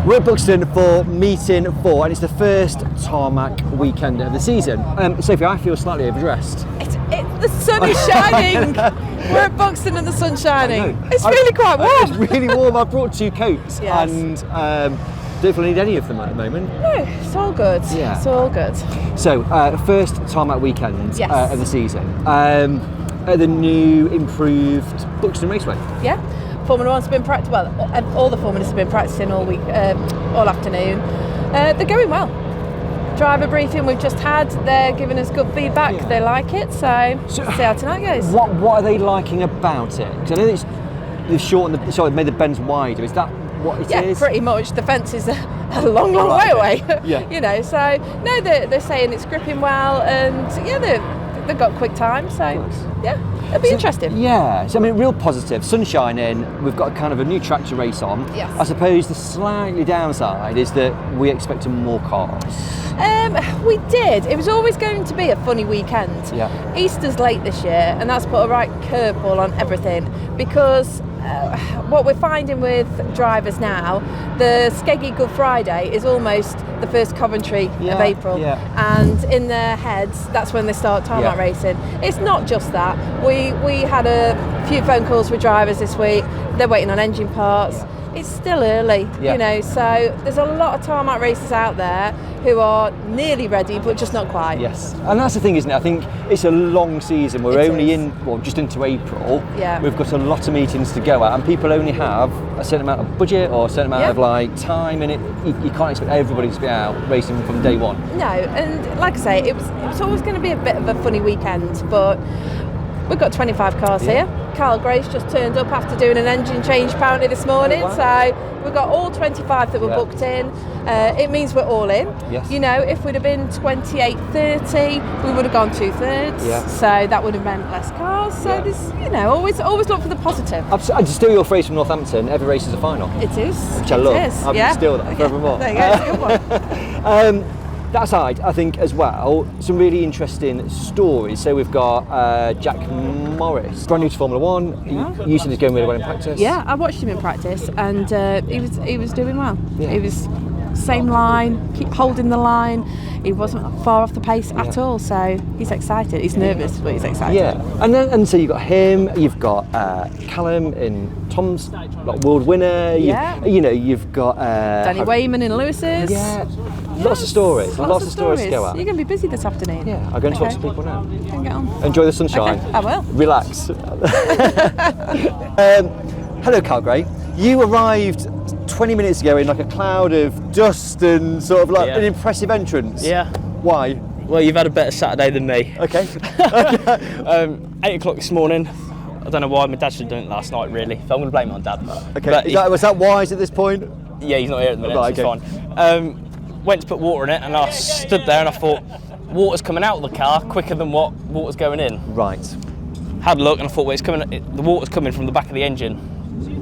We're at Buxton for meeting 4, and it's the first tarmac weekend of the season. Sophie, I feel slightly overdressed. The sun is shining. We're at Buxton and the sun's shining. It's really quite warm. It's really warm. I brought 2 coats, Yes. and don't feel I need any of them at the moment. No, it's all good. Yeah. It's all good. So, first tarmac weekend Yes. of the season. At the new improved Buxton Raceway. Yeah. Formula One's been practicing. Well, all the formulas have been practicing all week, all afternoon. They're going well. Driver briefing we've just had. They're giving us good feedback. Yeah. They like it. So see how tonight goes. What are they liking about it? Because I know they've shortened made the bends wider. Is that what it is? Yeah, pretty much. The fence is a long way away. Yeah. You know, so no, they're saying it's gripping well, and yeah, they've got quick time. So yeah, it'll be interesting. Yeah, so I mean, real positive. Sunshine in. We've got kind of a new track to race on. Yes. I suppose the slightly downside is that we expected more cars. We did. It was always going to be a funny weekend. Yeah. Easter's late this year, and that's put a right curveball on everything, because what we're finding with drivers now, the Skeggy Good Friday is almost the first Coventry of April, and in their heads that's when they start tarmac racing. It's not just that. We had a few phone calls with drivers this week. They're waiting on engine parts. It's still early, you know, so there's a lot of tarmac racers out there who are nearly ready but just not quite. Yes, and that's the thing, isn't it? I think it's a long season. We're just into April. Yeah. We've got a lot of meetings to go at, and people only have a certain amount of budget or a certain amount of like time, and you can't expect everybody to be out racing from day one. No, and like I say, it was always going to be a bit of a funny weekend, but we've got 25 cars here. Carl Grace just turned up after doing an engine change apparently this morning, so we've got all 25 that were booked in. It means we're all in. Yes. You know, if we'd have been 28:30, we would have gone 2/3. Yeah. So that would have meant less cars. So there's, you know, always look for the positive. I just steal your phrase from Northampton. Every race is a final. It is. Which I love. It is. I'm going to steal that forevermore. There you go. It's a good one. That aside, I think as well, some really interesting stories. So we've got Jack Morris, brand new to Formula One. You said he's going really well in practice. Yeah, I watched him in practice, and he was doing well. Yeah. He was same line, keep holding the line. He wasn't far off the pace at all, so he's excited. He's nervous, but he's excited. Yeah, and so you've got him. You've got Callum in Tom's world winner. You've got Danny Wayman in Lewis's. Yeah, lots of stories. Lots of stories to go at. You're going to be busy this afternoon. Yeah, I'm going to talk to people now. Can get on. Enjoy the sunshine. Okay, I will. Relax. Hello, Carl Gray. You arrived 20 minutes ago in like a cloud of dust and sort of like an impressive entrance. Yeah. Why? Well, you've had a better Saturday than me. Okay. 8 o'clock this morning. I don't know why. My dad should have done it last night, really. So I'm going to blame it on Dad. Okay. But Was that wise at this point? Yeah, he's not here at the minute. Right, so it's fine. Went to put water in it, and I stood there and I thought, water's coming out of the car quicker than what water's going in. Right. Had a look and I thought, well, the water's coming from the back of the engine.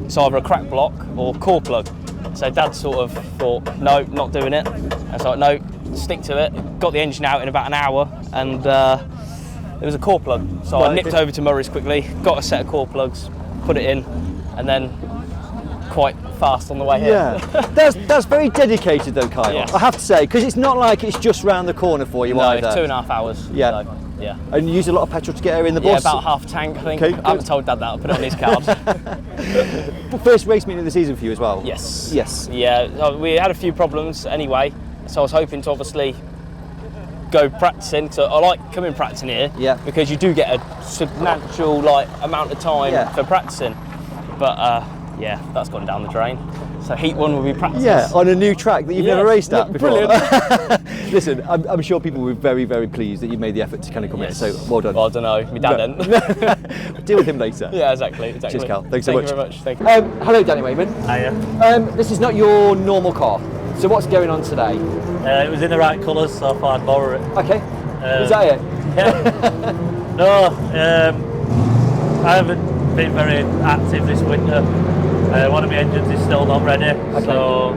It's either a crack block or core plug. So Dad sort of thought, no, not doing it. And so I was like, no, stick to it. Got the engine out in about an hour, and it was a core plug. So I nipped over to Murray's quickly, got a set of core plugs, put it in, and then quite fast on the way here. Yeah, that's very dedicated though, Kyle. Yes. I have to say, because it's not like it's just round the corner for you either. 2.5 hours. Yeah. So, yeah. And you use a lot of petrol to get her in the bus? Yeah, about half a tank, I think. Okay, I haven't told Dad that, I'll put it on his card. First race meeting of the season for you as well? Yes. Yes. Yeah, we had a few problems anyway, so I was hoping to obviously go practicing. So I like coming practicing here because you do get a substantial amount of time for practicing. But yeah, that's gone down the drain. So heat 1 will be practice. Yeah, on a new track that you've never raced at before. Brilliant. Listen, I'm sure people were very, very pleased that you made the effort to kind of come in, so well done. Well, I don't know, my dad didn't. Deal with him later. Yeah, exactly. Cheers, Cal. Thanks so much. Thank you very much. Thank you. Hello, Danny Wayman. Hiya. This is not your normal car, so what's going on today? It was in the right colours, so I thought I'd borrow it. Okay, is that it? Yeah. No, I haven't been very active this winter. One of my engines is still not ready, so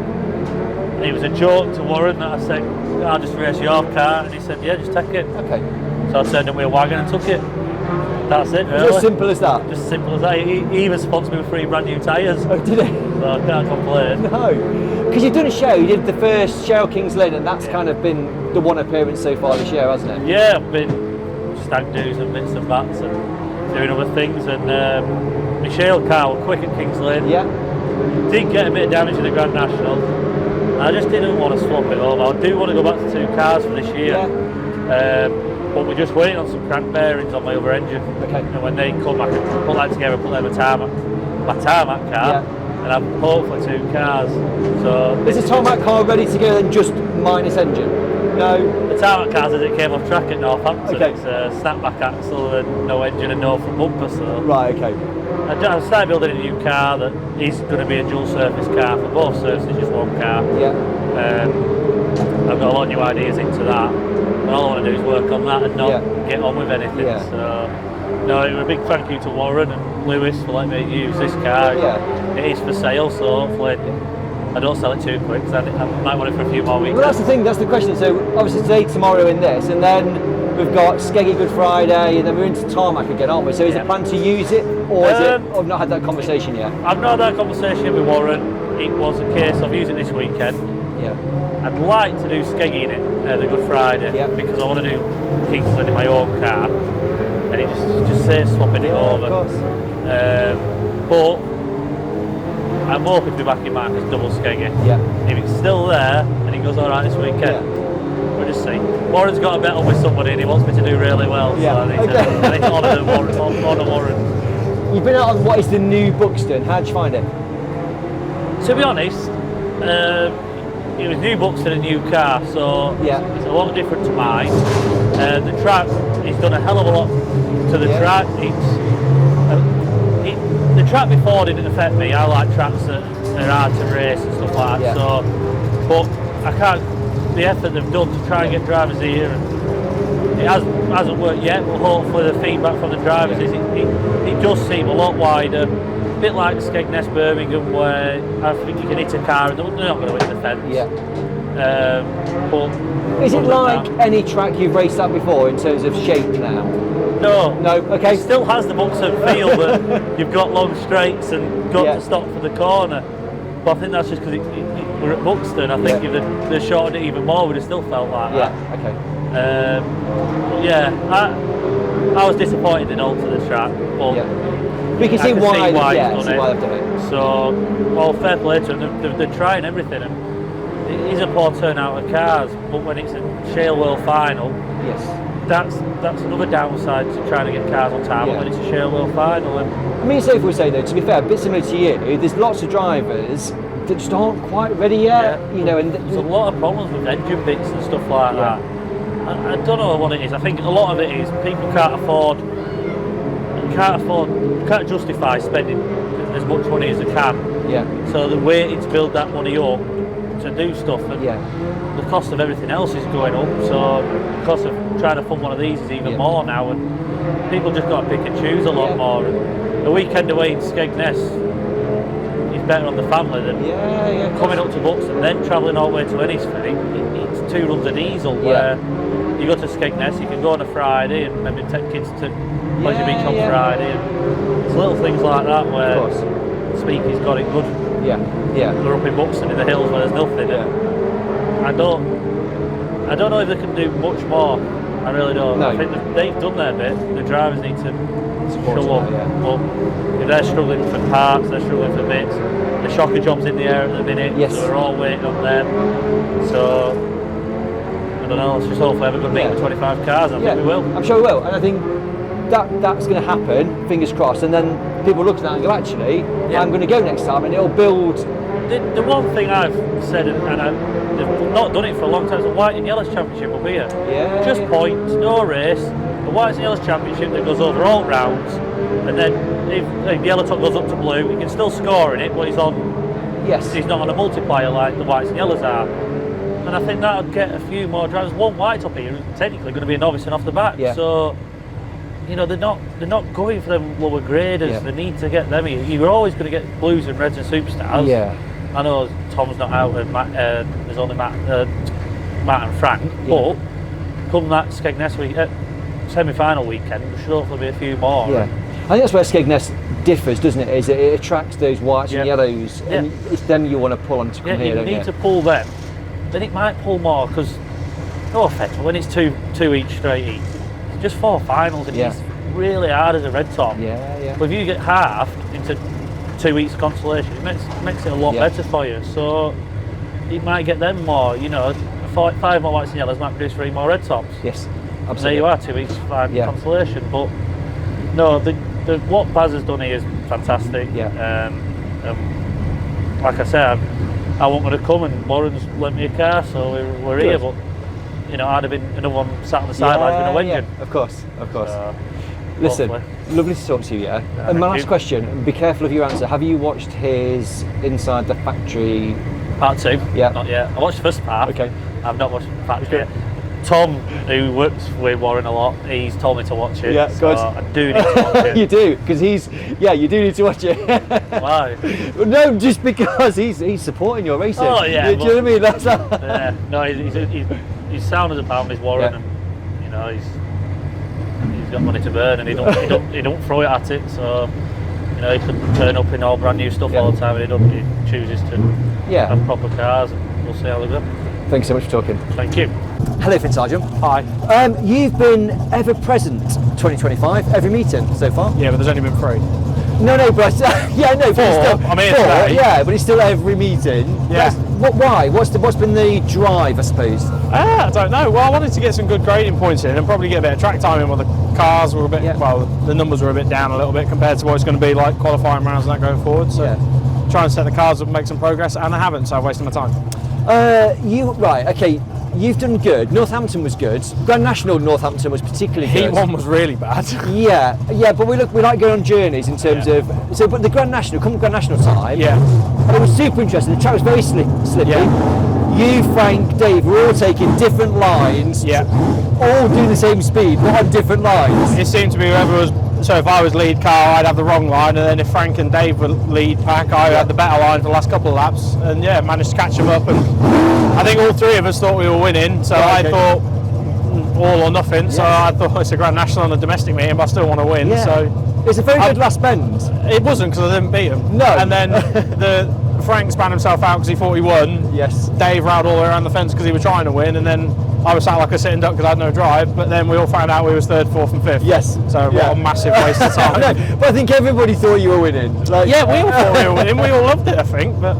it was a joke to Warren that I said, I'll just race your car, and he said, yeah, just take it. Okay. So I turned up with a wagon and took it. That's it, really. Just as simple as that? Just as simple as that. He even sponsored me with 3 brand new tyres. Oh, did he? so I can't complain. No, because you've done a show. You did the first show Kings Lynn, and that's kind of been the one appearance so far this year, hasn't it? Yeah, I've been stag do's and bits and bats and doing other things. And Michelle car were quick at Kings Lynn. Yeah. Did get a bit of damage in the Grand National. I just didn't want to swap it over. I do want to go back to 2 cars for this year. Yeah. But we're just waiting on some crank bearings on my other engine. Okay. And when they come, I can put that together, put them in my tarmac car, and have hopefully 2 cars. So is the tarmac car ready to go then, just minus engine? No. The tarmac car says it came off track at Northampton. Okay. It's a snapback axle and no engine and no front bumper. So Right. Okay. I started building a new car that is going to be a dual surface car for both surfaces, just one car. Yeah. I've got a lot of new ideas into that. And all I want to do is work on that and not get on with anything. Yeah. So, no, a big thank you to Warren and Lewis for letting me use this car. Yeah. It is for sale, so hopefully I don't sell it too quick, because I might want it for a few more weeks. Well, that's the thing. That's the question. So obviously today, tomorrow, in this, and then we've got Skeggy Good Friday, and then we're into tarmac again, aren't we? So is it plan to use it, or is it? I've not had that conversation yet. I've not had that conversation with Warren. It was a case of using it this weekend. Yeah. I'd like to do Skeggy in it, the Good Friday, because I want to do Kingsland in my own car, and it just says swapping it over. Of course. But I'm hoping to be back in Marcus double Skeggy. Yeah. If it's still there and it goes all right this weekend, we'll just see. Warren's got a bet on with somebody and he wants me to do really well, so I need to honour Warren. You've been out on what is the new Buxton. How'd you find it? To be honest, it was new Buxton, a new car, so it's a lot different to mine. The track, he's done a hell of a lot to the track. The track before didn't affect me. I like tracks that are hard to race and stuff like that. So, but I can't. The effort they've done to try and get drivers here, and it hasn't worked yet. But hopefully, the feedback from the drivers is it does seem a lot wider. A bit like Skegness, Birmingham, where I think you can hit a car and they're not going to hit the fence. Yeah. But is it like any track you've raced at before in terms of shape now? No. No. Okay. It still has the Buxton feel that you've got long straights and got to stop for the corner. But I think that's just because we're at Buxton. I think if they shortened it even more, we'd have still felt like that. Yeah. Okay. I was disappointed in alter the track, but we can see why they've done it. So, well, fair play to them. They're trying everything. And it is a poor turnout of cars, but when it's a Shale World Final, that's another downside to trying to get cars on time when it's a Shale World Final. And I mean, so if we say though, to be fair, a bit similar to you, there's lots of drivers that just aren't quite ready yet. You know, and there's a lot of problems with engine bits and stuff like that. I don't know what it is. I think a lot of it is people can't justify spending as much money as they can. Yeah. So they're waiting to build that money up to do stuff, and the cost of everything else is going up. So the cost of trying to fund one of these is even more now, and people just got to pick and choose a lot more. And a weekend away in Skegness is better on the family than coming up to Buxton and then travelling all the way to Ennisford. It's 2 runs of diesel where you go to Skegness, you can go on a Friday and maybe take kids to Pleasure Beach on Friday. And it's little things like that where Speaky's got it good. We're up in Buxton in the hills where there's nothing. I don't know if they can do much more. I really don't. I think they've done their bit. The drivers need to show up. But if they're struggling for parts, they're struggling for bits. The shocker job's in the air at the minute, so we're all waiting on them. So I don't know. Let's just hopefully have a good meeting with 25 cars. I think we will. I'm sure we will, and I think that's going to happen. Fingers crossed. And then people look at that and go, actually, I'm going to go next time, and it'll build. The one thing I've said, and they've not done it for a long time, is the White and Yellows Championship will be here. Just points, no race. The Whites and Yellows Championship that goes over all rounds, and then if the yellow top goes up to blue, he can still score in it, but he's on. He's not on a multiplier like the Whites and Yellows are. And I think that would get a few more drivers. One white top here is technically going to be a novice and off the back. So, you know, they're not going for them lower graders. They need to get them here. You're always going to get blues and reds and superstars. I know Tom's not out and there's only Matt and Frank, but come that Skegness week, semi-final weekend, there should hopefully be a few more. I think that's where Skegness differs, doesn't it? Is it attracts those whites and yellows, and it's them you want to pull on to come here. You need to pull them. Then it might pull more because, no offence, when it's two each straight heat, it's just 4 finals and it's really hard as a red top. Yeah. But if you get half into 2 weeks consolation, it makes it a lot better for you. So it might get them more. 5 more whites and yellows might produce 3 more red tops. Yes, absolutely. And there you are, 2 weeks, 5 consolation. But no, what Baz has done here is fantastic. Like I said, I wanted to come and Warren's lent me a car, so we're here. But I'd have been another one sat on the sidelines with no engine. Of course. Listen, hopefully. lovely to talk to you. And my last question, and be careful of your answer. Have you watched his Inside the Factory? Part 2? Yeah. Not yet. I watched the first part. Okay. I've not watched the Factory yet. Tom, who works with Warren a lot, he's told me to watch it. Yeah, good. So I do need to watch it. You do, because you do need to watch it. Why? No, just because he's supporting your racing. Oh, yeah. Do you know what I mean? That's no, he's sound as a pound, is Warren, and he's got money to burn, and he don't throw it at it. So he could turn up in all brand new stuff all the time, and he chooses to have proper cars, and we'll see how they go. Thanks so much for talking. Thank you. Hello, Finn Sargent. Hi. You've been ever present 2025, every meeting so far? Yeah, but there's only been 3. No, but but it's still I'm here 4, today. yeah, but it's still every meeting. Yeah. Why? What's been the drive, I suppose? I don't know. Well, I wanted to get some good grading points in and probably get a bit of track time in while the cars were a bit, the numbers were a bit down a little bit compared to what it's going to be like qualifying rounds and that going forward. So try and set the cars up and make some progress, and I haven't, so I've wasted my time. Okay. You've done good. Northampton was good. Grand National Northampton was particularly good. Heat 1 was really bad. Yeah, but we like going on journeys in terms of but the Grand National, come Grand National time. Yeah. And it was super interesting. The track was very slippy. Yeah. You, Frank, Dave were all taking different lines. Yeah. All doing the same speed, but on different lines. It seemed to be whoever was. So if I was lead car, I'd have the wrong line, and then if Frank and Dave were lead pack, I had the better line for the last couple of laps, and managed to catch them up. And I think all 3 of us thought we were winning, so I thought all or nothing. So I thought it's a Grand National and a domestic meeting, but I still want to win. Yeah. So it's a very good last bend. It wasn't, because I didn't beat him. No. And then Frank spanned himself out because he thought he won. Yes. Dave riled all the way around the fence because he was trying to win, and then I was sat like a sitting duck because I had no drive. But then we all found out we was 3rd, 4th, and 5th. Yes. So what a massive waste of time. But I think everybody thought you were winning. We all thought we were winning. We all loved it, I think. But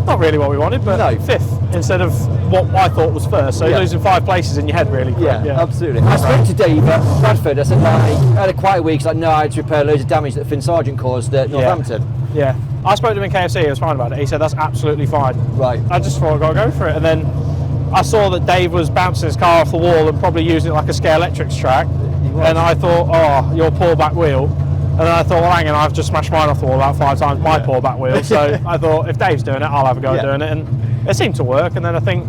not really what we wanted. But 5th instead of what I thought was 1st. So you're losing 5 places in your head, really. Yeah, absolutely. I spoke to Dave at Bradford. I said, I had a quiet week. He's like, no, I had to repair loads of damage that Finn Sargent caused at Northampton. Yeah. I spoke to him in KFC. He was fine about it. He said that's absolutely fine. Right. I just thought I got to go for it, and then I saw that Dave was bouncing his car off the wall and probably using it like a Scare Electrics track. And I thought, your poor back wheel. And then I thought, well, hang on, I've just smashed mine off the wall about 5 times, my poor back wheel. So I thought, if Dave's doing it, I'll have a go at doing it. And it seemed to work. And then I think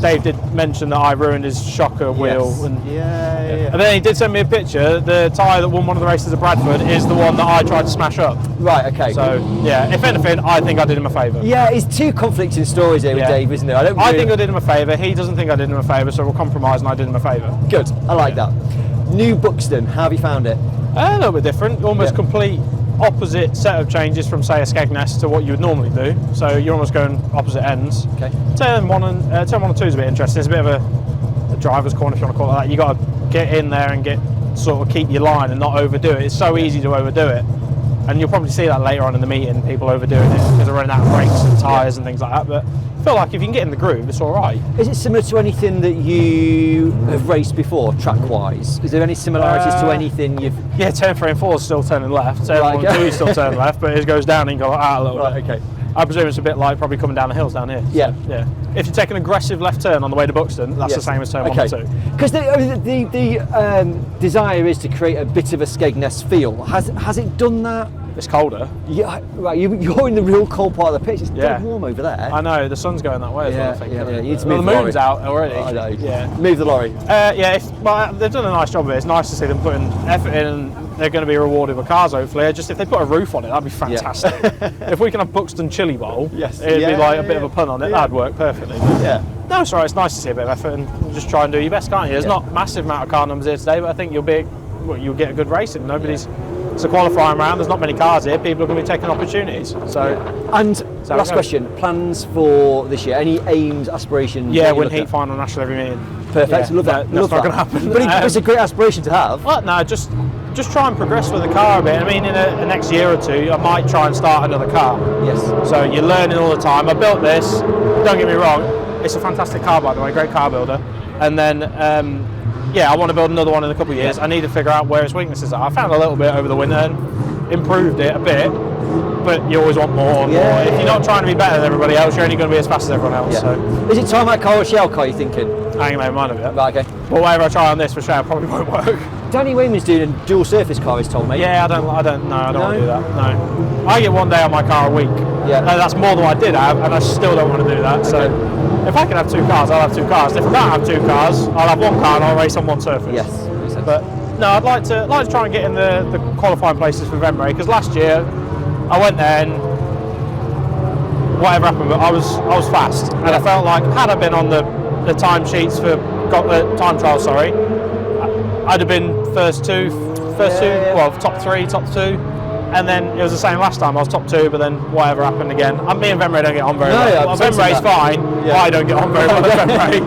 Dave did mention that I ruined his shocker wheel. And, and then he did send me a picture. The tyre that won one of the races at Bradford is the one that I tried to smash up. Right, okay. So, if anything, I think I did him a favour. Yeah, it's 2 conflicting stories here with Dave, isn't there? I think I did him a favour. He doesn't think I did him a favour, so we'll compromise and I did him a favour. Good, I like that. New Buxton, how have you found it? A little bit different, almost complete opposite set of changes from, say, a Skegness to what you would normally do. So you're almost going opposite ends. Okay. Turn 1 and 2 is a bit interesting. It's a bit of a driver's corner, if you want to call it that. You got to get in there and keep your line and not overdo it. It's so easy to overdo it, and you'll probably see that later on in the meeting. People overdoing it because they're running out of brakes and tyres and things like that. But I feel like if you can get in the groove, it's all right. Is it similar to anything that you have raced before, track-wise? Is there any similarities to anything you've... Yeah, turn 3 and 4 is still turning left. Turn 1 and 2 is still turning left, but it goes down and you go out a little bit. Okay. I presume it's a bit like probably coming down the hills down here. Yeah. So, yeah. If you take an aggressive left turn on the way to Buxton, that's the same as turn 1 and 2. Because the desire is to create a bit of a Skegness feel. Has it done that? It's colder. Yeah, right. You're in the real cold part of the pitch. It's dead warm over there. I know, the sun's going that way as well, I think. You need to the move the moon's lorry. out already. I know. Yeah. Move the lorry. They've done a nice job of it. It's nice to see them putting effort in, and they're going to be rewarded with cars, hopefully. Just if they put a roof on it, that'd be fantastic. If we can have Buxton Chili Bowl, it'd be like a bit of a pun on it. That'd work perfectly. Yeah. No, it's all right. It's nice to see a bit of effort and just try and do your best, can't you? There's not a massive amount of car numbers here today, but I think you'll get a good racing. Nobody's it's a qualifying round. There's not many cars here. People are going to be taking opportunities. So, And So last go. question: plans for this year? Any aims, aspirations? yeah, that you win look heat at? final national every meeting. Perfect. Yeah, Love that. that's Love not that. going to happen. But it's a great aspiration to have. Well, no, just try and progress with the car a bit. I mean, in the next year or two, I might try and start another car. Yes. So you're learning all the time. I built this. Don't get me wrong, it's a fantastic car, by the way. Great car builder. And then, I want to build another one in a couple of years. I need to figure out where its weaknesses are. I found a little bit over the winter and improved it a bit. But you always want more and more. If you're not trying to be better than everybody else, you're only going to be as fast as everyone else. Yeah. So Is it tarmac car or shell car you're thinking? I ain't made mind of it. Right, okay. But whatever I try on this for sure probably won't work. Danny Wayman's doing a dual surface car, he's told me. Yeah, I don't want to do that. No, I get one day on my car a week. Yeah. That's more than I did have, and I still don't want to do that. So, if I can have 2 cars, I'll have 2 cars. If I can't have 2 cars, I'll have 1 car and I'll race on 1 surface. Yes. Makes sense. But no, I'd like to try and get in the qualifying places for Venray, because last year I went there and whatever happened, but I was fast, and I felt like had I been on the time sheets for time trial, I'd have been first two, well, top 3, top 2, and then it was the same last time. I was top 2, but then whatever happened again. Me and Venray don't get on very well. Well, Venray's fine. Yeah. I don't get on very well with Venray.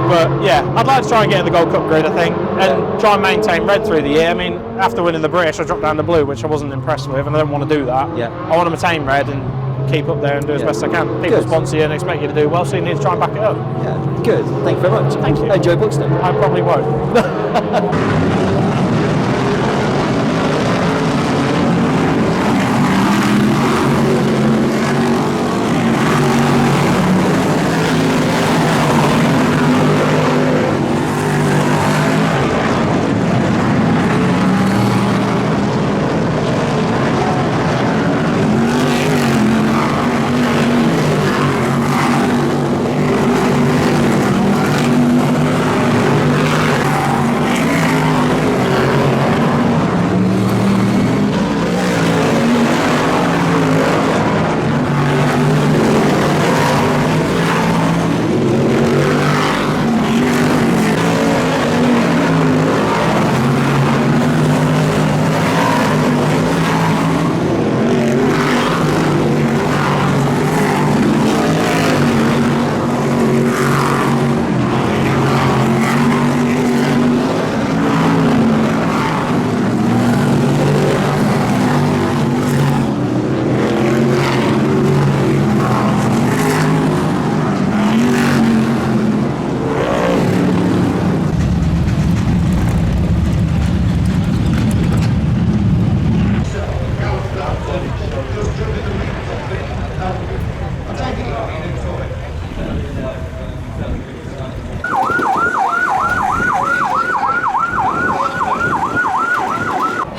But yeah, I'd like to try and get in the Gold Cup grid, I think, and try and maintain red through the year. I mean, after winning the British, I dropped down to blue, which I wasn't impressed with, and I don't want to do that. Yeah. I want to maintain red and keep up there and do as best I can. People Good. sponsor you and expect you to do well, so you need to try and back it up. Yeah, good. Thank you very much. Thank you. Enjoy Buxton. I probably won't.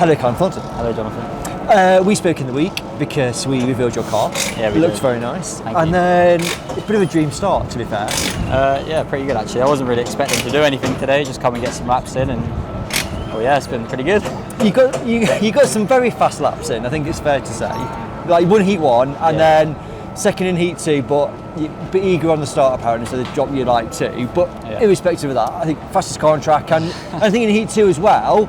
Hello, Callum Thornton. Hello, Jonathan. We spoke in the week because we revealed your car. Yeah, we It looks did. very nice. Thank and you. then it's a bit of a dream start, to be fair. Yeah, pretty good actually. I wasn't really expecting to do anything today, just come and get some laps in, and it's been pretty good. You got some very fast laps in, I think it's fair to say. Like, you won Heat 1 and then second in Heat 2, but you're a bit eager on the start apparently, so they dropped you like 2. But irrespective of that, I think fastest car on track, and I think in Heat 2 as well,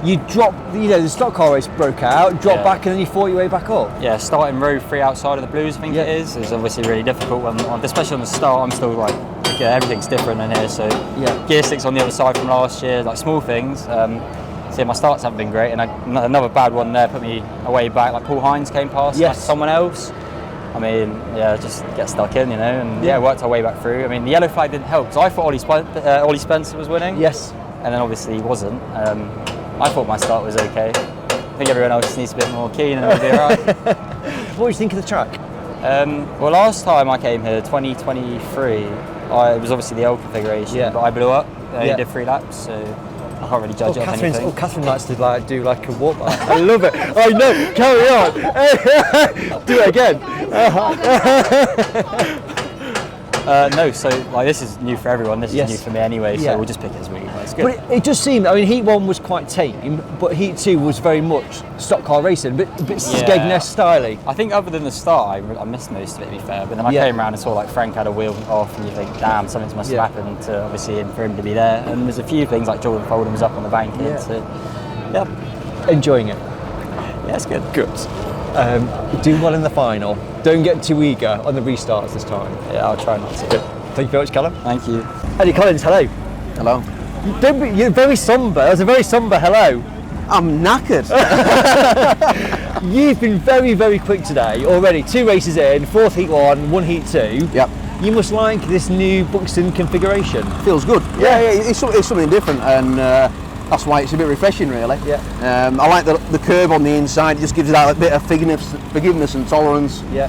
you dropped, the stock car race broke out, dropped back, and then you fought your way back up. Yeah, starting row 3 outside of the Blues, I think it is obviously really difficult, especially on the start. I'm still like, everything's different in here, so gear sticks on the other side from last year, like small things. So my starts haven't been great, and another bad one there put me away back. Like Paul Hines came past, like someone else. I mean, just get stuck in, and worked our way back through. I mean, the yellow flag didn't help, because I thought Ollie Spencer was winning. Yes. And then obviously he wasn't. I thought my start was okay. I think everyone else needs to be a bit more keen and it'll be alright. What did you think of the track? Well, last time I came here, 2023, it was obviously the old configuration, but I blew up. I only did 3 laps, so I can't really judge it off anything. Catherine likes to do like a walk. I love it. I know. Carry on. Do it again. No, so like this is new for everyone. This is new for me anyway. So we'll just pick it as we. It's good. But it just seemed. I mean, Heat 1 was quite tame, but Heat 2 was very much stock car racing, a bit Skegness styling. I think other than the start, I missed most of it, to be fair. But then I came around and saw like Frank had a wheel off, and you think, damn, something must have happened to obviously for him to be there. And there's a few things like Jordan Foldham was up on the bank here. So enjoying it. Yeah, it's good. Good. Do well in the final. Don't get too eager on the restarts this time. Yeah, I'll try not to. Good. Thank you very much, Callum. Thank you. Eddie Collins, hello. Hello. You're very sombre. That was a very sombre hello. I'm knackered. You've been very, very quick today already. 2 races in, 4th heat 1, 1 heat 2. Yep. You must like this new Buxton configuration. Feels good. Yeah, it's something different, and that's why it's a bit refreshing, really. Yeah. I like the curve on the inside. It just gives it that bit of forgiveness and tolerance. Yeah.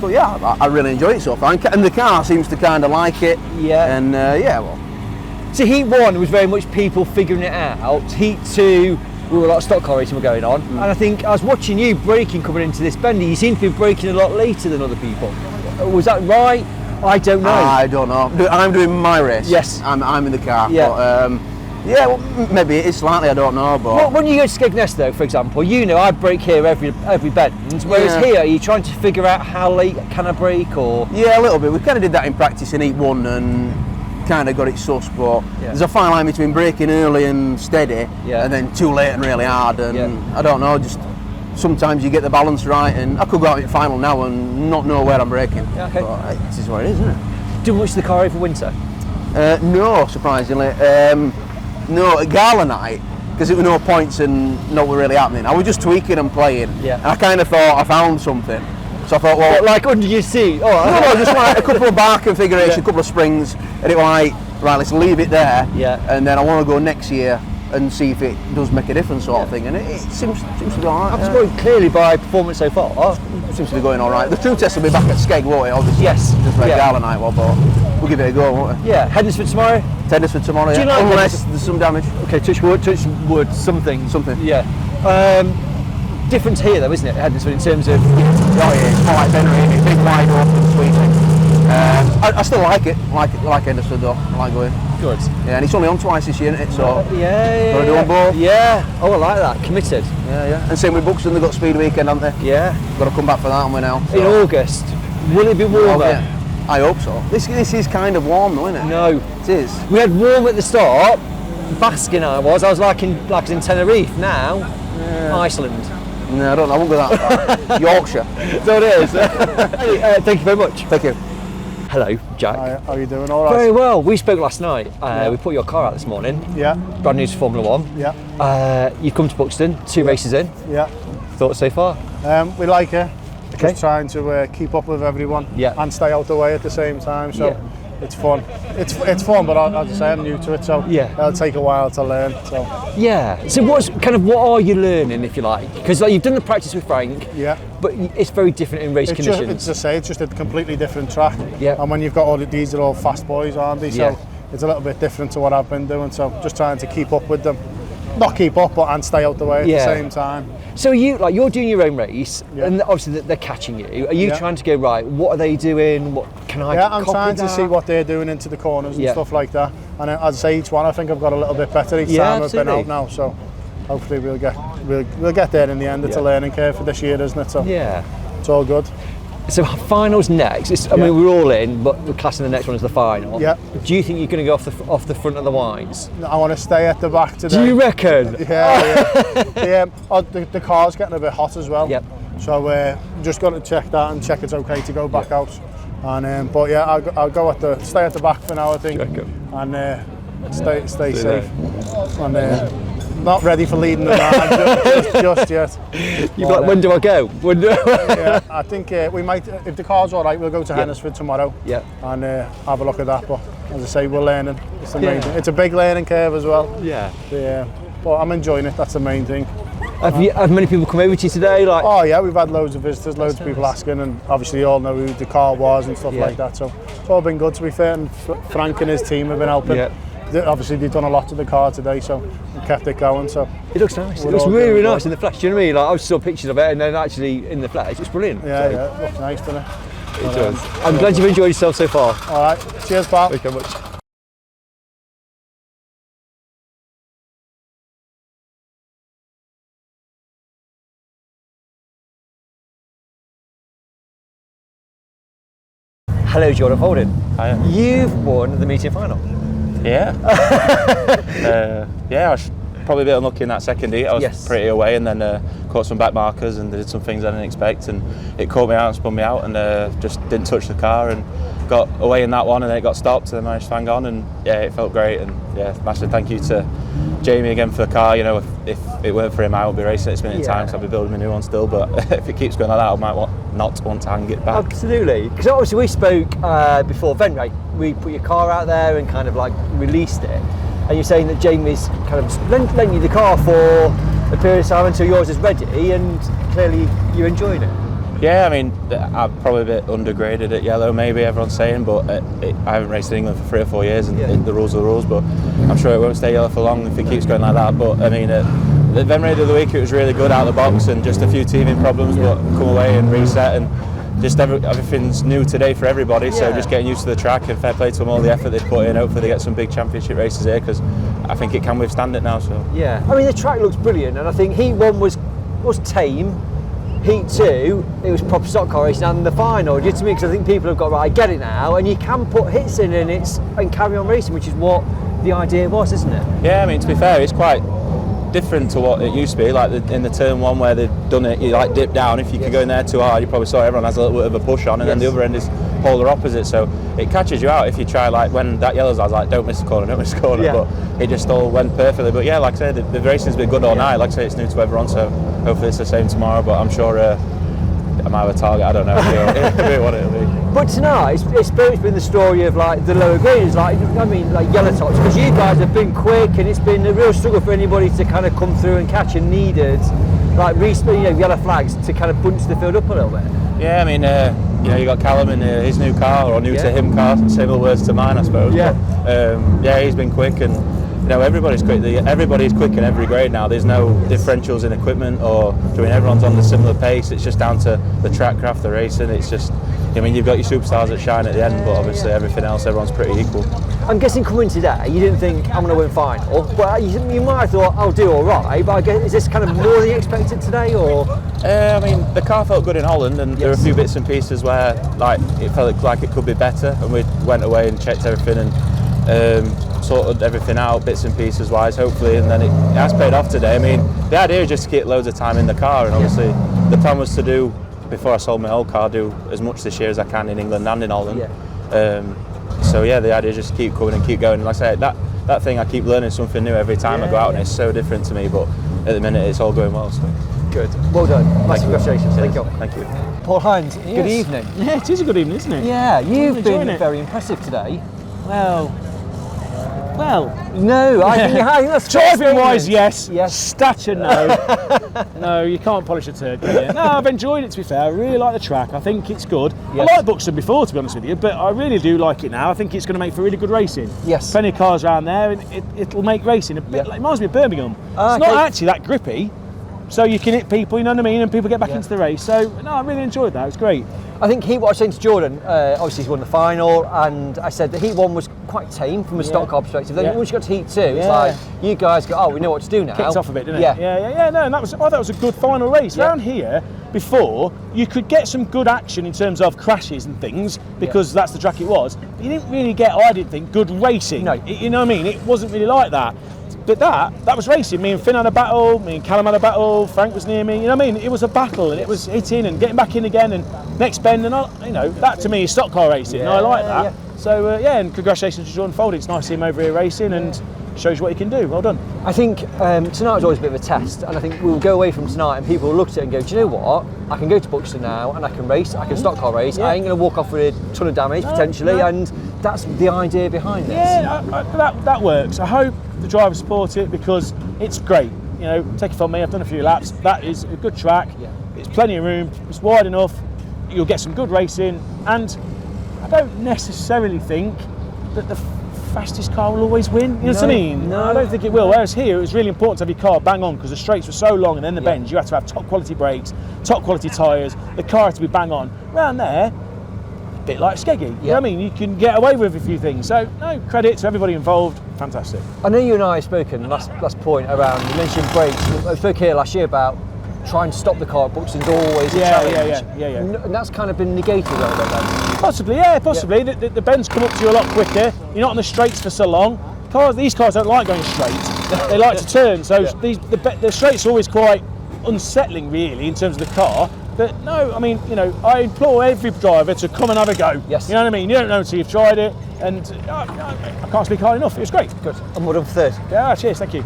But yeah, I really enjoy it so far, and the car seems to kind of like it. Yeah. And yeah, well. So heat 1 was very much people figuring it out. Heat 2, we were a lot of stock car racing were going on, and I think I was watching you braking coming into this bend. You seem to be braking a lot later than other people. Was that right? I don't know. I don't know. I'm doing my race. Yes. I'm in the car. Yeah. But, yeah, well, maybe it's slightly. I don't know. But When you go to Skegness, though, for example, I brake here every bend, whereas here, are you trying to figure out how late can I brake, or? Yeah, a little bit. We kind of did that in practice in heat 1 and kind of got it sus, but there's a fine line between braking early and steady and then too late and really hard, and I don't know, just sometimes you get the balance right, and I could go out in final now and not know where I'm braking. Yeah, okay. But this is what it is, isn't it? Do much of the car over winter? No, surprisingly. No, at Gala night, because there were no points and no were really happening. I was just tweaking and playing, and I kind of thought I found something. So I thought, well, But like under your seat? Oh, no, just like a couple of bar configuration, a couple of springs, and it was like, right, let's leave it there, and then I want to go next year and see if it does make a difference, sort of thing. And it seems to be all right. I've scored clearly by performance so far. It seems to be going all right. The true test will be back at Skeg, won't it? Obviously. Yes. Just like Gala night, well, but we'll give it a go, won't we? Yeah. Headers for tomorrow? Tenders for tomorrow, Do you like unless there's some damage. Okay, touch wood, something. Something. Yeah. Different here though, isn't it, Hednesford, in terms of... Oh yeah, it's more like Benry, it's big, wide open, sweet. I still like it, like Henderson though, I like going. Good. Yeah, and it's only on twice this year, isn't it? So yeah. Gotta do them both. Yeah. Oh, I like that. Committed. Yeah. And same with Buxton, they've got Speed Weekend, haven't they? Yeah. Got to come back for that one now. So. In August. Will it be warmer? I hope so. This is kind of warm though, isn't it? No. It is. We had warm at the start. Basking I was like in Tenerife. Now, Iceland. No, I don't know. I won't go that far. Yorkshire. So it is. Thank you very much. Thank you. Hello, Jack. Hi, how are you doing? All right. Very well. We spoke last night. We put your car out this morning. Yeah. Brand new to Formula 1. Yeah. You've come to Buxton, 2 races in. Yeah. Thoughts so far? We like it. Okay. Just trying to keep up with everyone. Yeah. And stay out the way at the same time. So it's fun. It's fun, but as I say, I'm new to it, so it'll take a while to learn. So. Yeah. So what are you learning, if you like? Because you've done the practice with Frank. Yeah. But it's very different in race conditions. It's just a completely different track. Yeah. And when you've got these are all fast boys, aren't they? So it's a little bit different to what I've been doing. So just trying to keep up with them. Not keep up, and stay out the way at the same time. So you're doing your own race, and obviously they're catching you. Are you trying to go, right, what are they doing? What can I I'm trying to see what they're doing into the corners and stuff like that. And as I say, each one I think I've got a little bit better each time I've been out now. So hopefully we'll get there in the end. It's a learning curve for this year, isn't it? So it's all good. So finals next. I mean, we're all in, but we're classing the next one as the final. Yeah. Do you think you're going to go off the front of the whites? I want to stay at the back today. Do you reckon? Yeah. The car's getting a bit hot as well. Yep. So just got to check that and check it's okay to go back out. And but yeah, I'll go stay at the back for now, I think, and stay safe. And not ready for leading the man just yet. You're like, when do I go? Yeah, I think we might. If the car's all right, we'll go to Hennesford tomorrow. Yeah. And have a look at that. But as I say, we're learning. It's the main thing. It's a big learning curve as well. Yeah. But I'm enjoying it. That's the main thing. Have many people come over to you today? Oh yeah, we've had loads of visitors, loads of people asking, and obviously you all know who the car was and stuff like that. So it's all been good, to be fair. And Frank and his team have been helping. Yeah. Obviously they've done a lot to the car today, so we kept it going. So it looks nice. It looks really nice in the flesh. Do you know what I mean? Like, I saw pictures of it, and then actually in the flesh, it's brilliant. Yeah, it looks nice, doesn't it? It does. I'm glad you've enjoyed yourself so far. All right, cheers, pal. Thank you very much. Hello, Jordan Folding. Hiya. You've won the meeting final. Yeah. probably a bit unlucky in that second heat. I was pretty away, and then caught some back markers and did some things I didn't expect, and it caught me out and spun me out, and just didn't touch the car and got away in that one, and then it got stopped, and then managed to hang on, and yeah, it felt great. And yeah, massive thank you to Jamie again for the car. You know, if it weren't for him, I would be racing at this minute in time, so I'd be building a new one still. But if it keeps going like that, I might not want to hang it back. Absolutely, because obviously we spoke before event, right? We put your car out there and kind of like released it, and you're saying that Jamie's kind of lent you the car for a period of time until yours is ready, and clearly you're enjoying it. Yeah, I mean, I'm probably a bit undergraded at yellow, maybe everyone's saying, but I haven't raced in England for 3 or 4 years, and the rules are the rules, but I'm sure it won't stay yellow for long if it keeps going like that. But I mean, the event ready of the week, it was really good out of the box, and just a few teething problems, but come away and reset, and just everything's new today for everybody, so just getting used to the track, and fair play to them, all the effort they've put in. Hopefully they get some big championship races here, because I think it can withstand it now. So yeah, I mean, the track looks brilliant, and I think Heat 1 was tame. Heat 2, it was proper stock car racing, and the final, just to me, because I think people have got, right, I get it now, and you can put hits in and carry on racing, which is what the idea was, isn't it? Yeah, I mean, to be fair, it's quite different to what it used to be. Like in the turn 1 where they've done it, you like dip down. If you could go in there too hard, you probably saw everyone has a little bit of a push on, and then the other end is polar opposite, so it catches you out if you try. Like when that yellow's, I was like, don't miss the corner, but it just all went perfectly. But yeah, like I said, the racing's been good all night. Like I say, it's new to everyone, so hopefully it's the same tomorrow, but I'm sure I might have a target, I don't know. It'll be what it'll be. But tonight, it's been the story of like the lower grades, like I mean, like yellow tops, because you guys have been quick, and it's been a real struggle for anybody to kind of come through and catch, and needed like yellow flags to kind of bunch the field up a little bit. Yeah, I mean, you got Callum in his new car, or new to him car, similar words to mine, I suppose. Yeah. But, he's been quick, and everybody's quick. Everybody's quick in every grade now. There's no differentials in equipment, everyone's on the similar pace. It's just down to the track craft, the racing. It's just, you've got your superstars that shine at the end, but obviously everything else, everyone's pretty equal. I'm guessing coming today, you didn't think I'm going to win final, but you might have thought I'll do all right. But I guess, is this kind of more than you expected today, or? I mean, the car felt good in Holland, and there were a few bits and pieces where like it felt like it could be better, and we went away and checked everything and sorted everything out, bits and pieces wise, hopefully, and then it has paid off today. I mean, the idea is just to get loads of time in the car, and obviously the plan was to do, before I sold my old car, do as much this year as I can in England and in Holland. So yeah, the idea is just to keep coming and keep going. And like I say, that thing, I keep learning something new every time I go out, and it's so different to me, but at the minute it's all going well. So. Good, well done. Massive congratulations. Thank you. Thank you. Paul Hines, good evening. Yeah, it is a good evening, isn't it? Yeah, you've been very impressive today. Well, no, I think that's driving wise, yes. Stature, no. No, you can't polish a turd, can you? No, I've enjoyed it, to be fair. I really like the track. I think it's good. I liked Buxton before, to be honest with you, but I really do like it now. I think it's going to make for really good racing. Yes. Plenty of cars around there, and it'll make racing a bit like, it reminds me of Birmingham. It's not actually that grippy, so you can hit people, you know what I mean, and people get back into the race. So, no, I really enjoyed that. It was great. I think what I was saying to Jordan, obviously he's won the final, and I said that Heat 1 was quite tame from a stock car perspective. Then once you got to Heat 2, it's like, you guys go, we know what to do now. Kicked off a bit, didn't it? Yeah, no, and I thought that was a good final race. Around here, before, you could get some good action in terms of crashes and things, because that's the track it was. But you didn't really get, I didn't think, good racing. No. You know what I mean? It wasn't really like that. But that was racing. Me and Finn had a battle, me and Callum had a battle, Frank was near me, you know what I mean? It was a battle, and it was hitting and getting back in again, and next bend, and that to me is stock car racing, and I like that. So and congratulations to Jordan Foldy. It's nice to see him over here racing, and shows you what he can do. Well done. I think tonight was always a bit of a test, and I think we'll go away from tonight and people will look at it and go, do you know what? I can go to Buxton now and I can race, I can stock car race, I ain't going to walk off with a ton of damage potentially, and that's the idea behind this. Yeah, that works. I hope the drivers support it, because it's great. Take it from me, I've done a few laps. That is a good track. It's plenty of room, it's wide enough, you'll get some good racing, and I don't necessarily think that the fastest car will always win. You know what I mean? No, I don't think it will. Whereas here, it was really important to have your car bang on, because the straights were so long, and then the bends, you had to have top quality brakes, top quality tyres, the car had to be bang on. Around there, a bit like Skeggy. You know what I mean? You can get away with a few things. So, no, credit to everybody involved. Fantastic. I know you and I have spoken, last point around, you mentioned brakes. I spoke here last year about trying to stop the car at Buxton's always a challenge. Yeah. And that's kind of been negated a little bit then. Possibly. The bends come up to you a lot quicker. You're not on the straights for so long. These cars don't like going straight. They like to turn. So the straights are always quite unsettling, really, in terms of the car. But no, I mean, I implore every driver to come and have a go. Yes. You know what I mean? You don't know until you've tried it, and I can't speak hard enough. It was great. Good. And what on third? Yeah, cheers, thank you.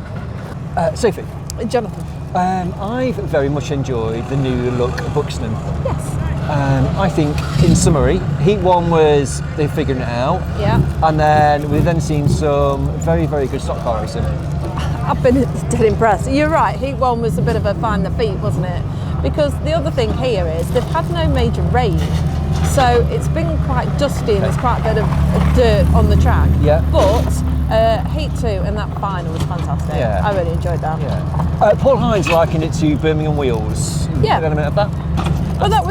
Sophie? Jonathan. I've very much enjoyed the new look Buxton. Yes. I think, in summary, Heat 1 was they figuring it out. Yeah. And then we've then seen some very, very good stock car racing. I've been dead impressed. You're right, Heat 1 was a bit of a find the feet, wasn't it? Because the other thing here is they've had no major rain. So it's been quite dusty and there's quite a bit of dirt on the track. Yeah. But Heat 2 and that final was fantastic. Yeah. I really enjoyed that. Yeah. Paul Hines likened it to Birmingham Wheels. Yeah. An element of that? Well, that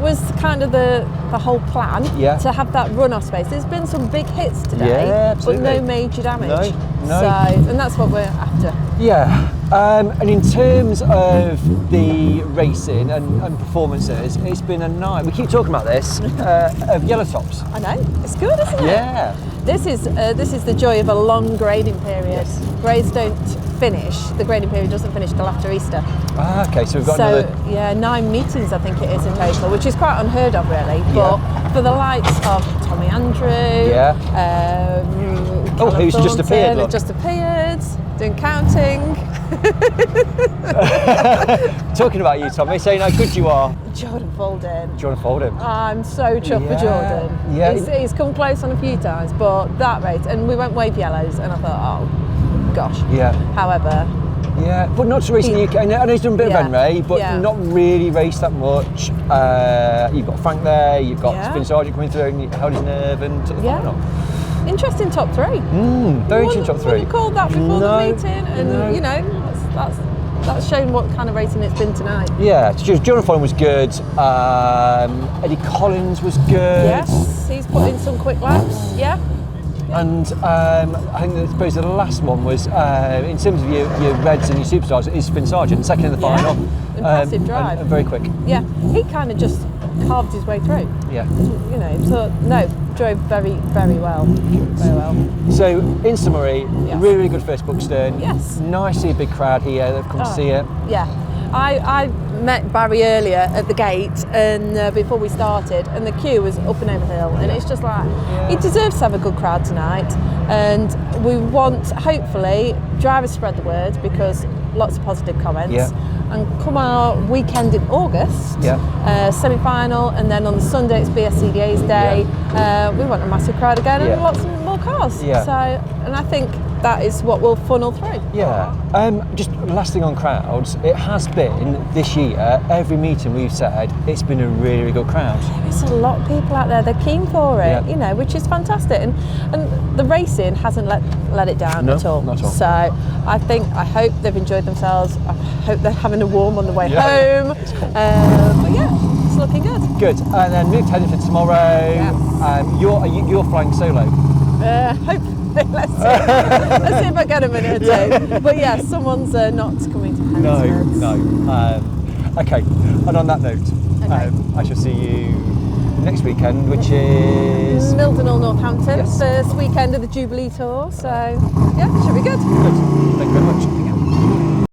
was kind of the whole plan, to have that runoff space. There's been some big hits today, but no major damage. No. So, and that's what we're after. Yeah. And in terms of the racing and performances, it's been a night. We keep talking about this of yellow tops. I know, it's good, isn't it? Yeah. This is the joy of a long grading period. Yes. Grades don't finish. The grading period doesn't finish till after Easter. Ah, okay. So we've got another. 9 meetings I think it is in total, which is quite unheard of, really. But for the likes of Tommy Andrew, who's just appeared? Look. Just appeared, doing counting. Talking about you, Tommy, saying how good you are. Jordan Folding. I'm so chuffed for Jordan. Yeah. He's come close on a few times, but that rate, and we went wave yellows, and I thought, oh gosh. Yeah. However. Yeah, but not to race in the UK. I know he's done a bit of NRA, but not really raced that much. You've got Frank there, you've got Finn Sargent coming through, and you held his nerve and took the final. Interesting top three. Very interesting top three. Wouldn't called that before the meeting, and that's shown what kind of racing it's been tonight. Yeah, Jordan Follin was good. Eddie Collins was good. Yes, he's put in some quick laps. Yeah. And I think I suppose the last one was in terms of your Reds and your Superstars is Finn Sargent, second in the final. Impressive drive. And very quick. Yeah, he kind of just carved his way through. Yeah. Drove very, very well. Very well. So, in summary, really, really good first Buxton. Yes. Nice to see a big crowd here. They've come to see it. Yeah. I met Barry earlier at the gate and before we started, and the queue was up and over the hill, and it's just like he deserves to have a good crowd tonight, and we want, hopefully, drivers spread the word because lots of positive comments, and come our weekend in August, semi-final, and then on the Sunday it's BSCDA's day. We want a massive crowd again and lots more cars. So, and I think that is what will funnel through. Yeah. Just last thing on crowds, it has been this year, every meeting we've said, it's been a really, really good crowd. There's a lot of people out there, they're keen for it, which is fantastic. And the racing hasn't let it down at all. Not at all. So I hope they've enjoyed themselves. I hope they're having a warm on the way home. But it's looking good. Good. And then move to Headington tomorrow. You're flying solo. Hopefully. Let's see if I get a minute or two. But someone's not coming to Headington. No. Okay, and on that note, I shall see you next weekend, which is Mildenhall, Northampton, Yes. first weekend of the Jubilee Tour. So, should be good. Good. Thank you very much.